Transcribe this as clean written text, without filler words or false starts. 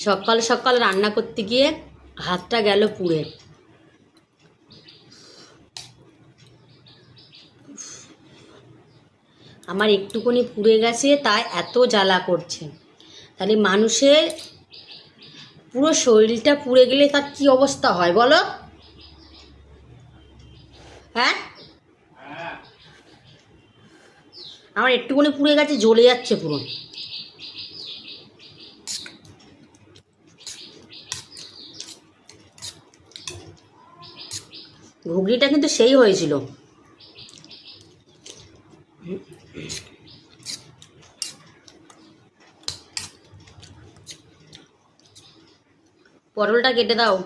সকাল সকাল রান্না করতে গিয়ে হাতটা গেল পুড়ে। আমার একটুখানি পুড়ে গেছে, তাই এত জ্বালা করছে। তাহলে মানুষের পুরো শরীরটা পুড়ে গেলে তার কি অবস্থা হয় বলো? হ্যাঁ, আমার একটুখানি পুড়ে গেছে, জ্বলে যাচ্ছে পুরো। ঘুগনিটা কিন্তু সেই হয়েছিল। পটলটা কেটে দাও।